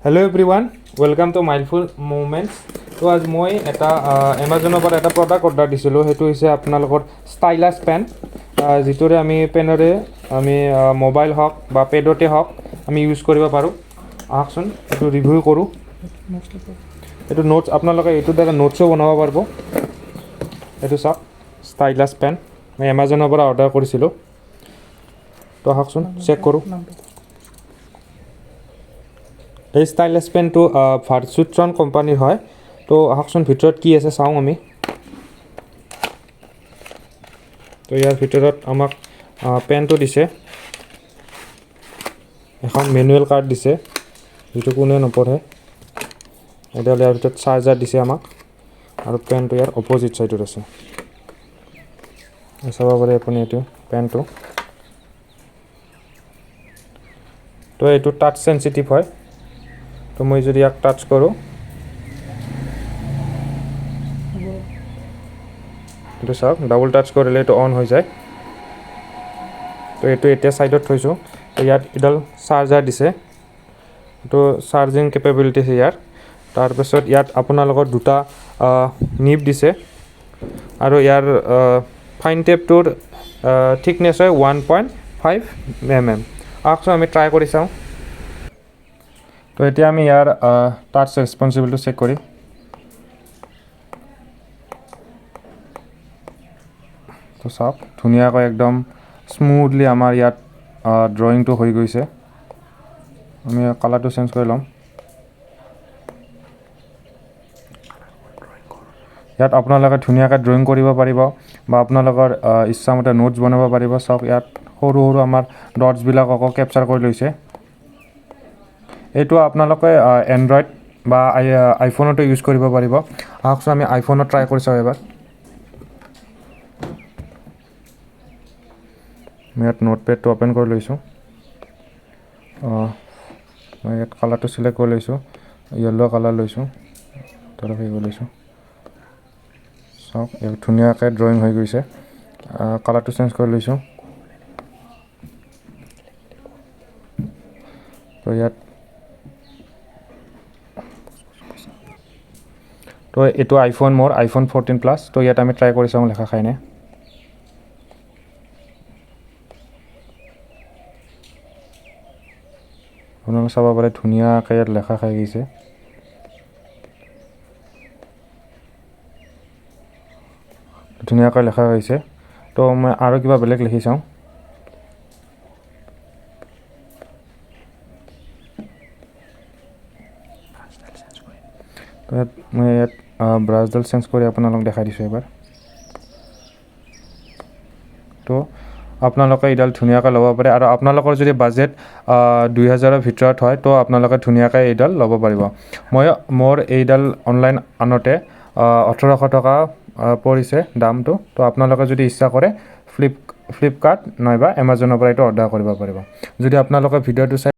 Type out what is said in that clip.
Hello everyone, welcome to Mindful Moments. তো আজ মই এটা এমাজনৰ পৰা এটা প্ৰডাক্ট অৰ্ডাৰ দিছিলোঁ, সেইটো হৈছে আপোনালোকৰ ষ্টাইলাছ পেন, যিটোৰে আমি পেনেৰে আমি মোবাইল হওক বা পেডতে হওক আমি ইউজ কৰিব পাৰোঁ। আহকচোন এইটো ৰিভিউ কৰোঁ। এইটো নোটছ আপোনালোকে এইটোৰ দ্বাৰা নোটছো বনাব পাৰিব। এইটো চাওক ষ্টাইলাছ পেন, মই এমাজনৰ পৰা অৰ্ডাৰ কৰিছিলোঁ। তো আহকচোন চেক কৰোঁ। এই ষ্টাইলাছ পেনটো ভাৰ্চুট্ৰন কোম্পানীৰ হয়। তো আহকচোন ভিতৰত কি আছে চাওঁ আমি। তো ইয়াৰ ভিতৰত আমাক পেনটো দিছে, এখন মেনুৱেল কাৰ্ড দিছে যিটো কোনে নপঢ়ে। এডাল ইয়াৰ ভিতৰত চাৰ্জাৰ দিছে আমাক, আৰু পেনটো ইয়াৰ অপজিট ছাইডত আছে। চাব পাৰে আপুনি এইটো পেনটো। তো এইটো টাচ চেঞ্চিটিভ হয়। তো মই যদি ইয়াক টাচ কৰোঁ, এইটো চাওক ডাবল টাচ কৰিলে এইটো অন হৈ যায়। তো এইটো এতিয়া ছাইডত থৈছোঁ। তো ইয়াত এডাল চাৰ্জাৰ দিছে, এইটো চাৰ্জিং কেপেবিলিটি আছে ইয়াৰ। তাৰপিছত ইয়াত আপোনালোকৰ দুটা নিব দিছে, আৰু ইয়াৰ ফাইন টেপটোৰ থিকনেছ হয় 1.5 mm। আহকচোন আমি ট্ৰাই কৰি চাওঁ। তো এতিয়া আমি ইয়াৰ টাচ ৰেছপন্সিবিলিটি চেক কৰিম। তো চাওক ধুনীয়াকৈ একদম স্মুথলি আমাৰ ইয়াত ড্ৰয়িংটো হৈ গৈছে। আমি কালাৰটো চেঞ্জ কৰি ল'ম। ইয়াত আপোনালোকে ধুনীয়াকৈ ড্ৰয়িং কৰিব পাৰিব, বা আপোনালোকৰ ইচ্ছামতে নোটছ বনাব পাৰিব। চাওক ইয়াত সৰু সৰু আমাৰ ডটছবিলাককো কেপচাৰ কৰি লৈছে। এইটো আপোনালোকে এণ্ড্ৰইড বা আইফোনতো ইউজ কৰিব পাৰিব। আহকচোন আমি আইফোনত ট্ৰাই কৰি চাওঁ এবাৰ। মই ইয়াত নোটপেডটো অ'পেন কৰি লৈছোঁ। মই ইয়াত কালাৰটো চিলেক্ট কৰি লৈছোঁ, য়েল্ল' কালাৰ লৈছোঁ, তাৰপৰা হেৰি কৰি লৈছোঁ। চাওক ইয়াত ধুনীয়াকৈ ড্ৰয়িং হৈ গৈছে। কালাৰটো চেঞ্জ কৰি লৈছোঁ। তো ইয়াত তো এইটো আইফোন, মোৰ আইফোন 14+। তো ইয়াত আমি ট্ৰাই কৰি চাওঁ লেখা খাইনে। আপোনালোকে চাব পাৰে ধুনীয়াকৈ ইয়াত লেখা খাই গৈছে। ধুনীয়াকৈ লেখা হৈছে। তো মই আৰু কিবা বেলেগ লিখি চাওঁ। তো মই ইয়াত ব্ৰাছডাল চেঞ্জ কৰি আপোনালোকক দেখাই দিছোঁ এবাৰ। তো আপোনালোকে এইডাল ধুনীয়াকৈ ল'ব পাৰে, আৰু আপোনালোকৰ যদি বাজেট 2000ৰ ভিতৰত হয় তো আপোনালোকে ধুনীয়াকৈ এইডাল ল'ব পাৰিব। মোৰ এইডাল অনলাইন আনোতে 1800 টকা পৰিছে দামটো। তো আপোনালোকে যদি ইচ্ছা কৰে ফ্লিপকাৰ্ট নাইবা এমাজনৰ পৰা এইটো অৰ্ডাৰ কৰিব পাৰিব। যদি আপোনালোকে ভিডিঅ'টো চাই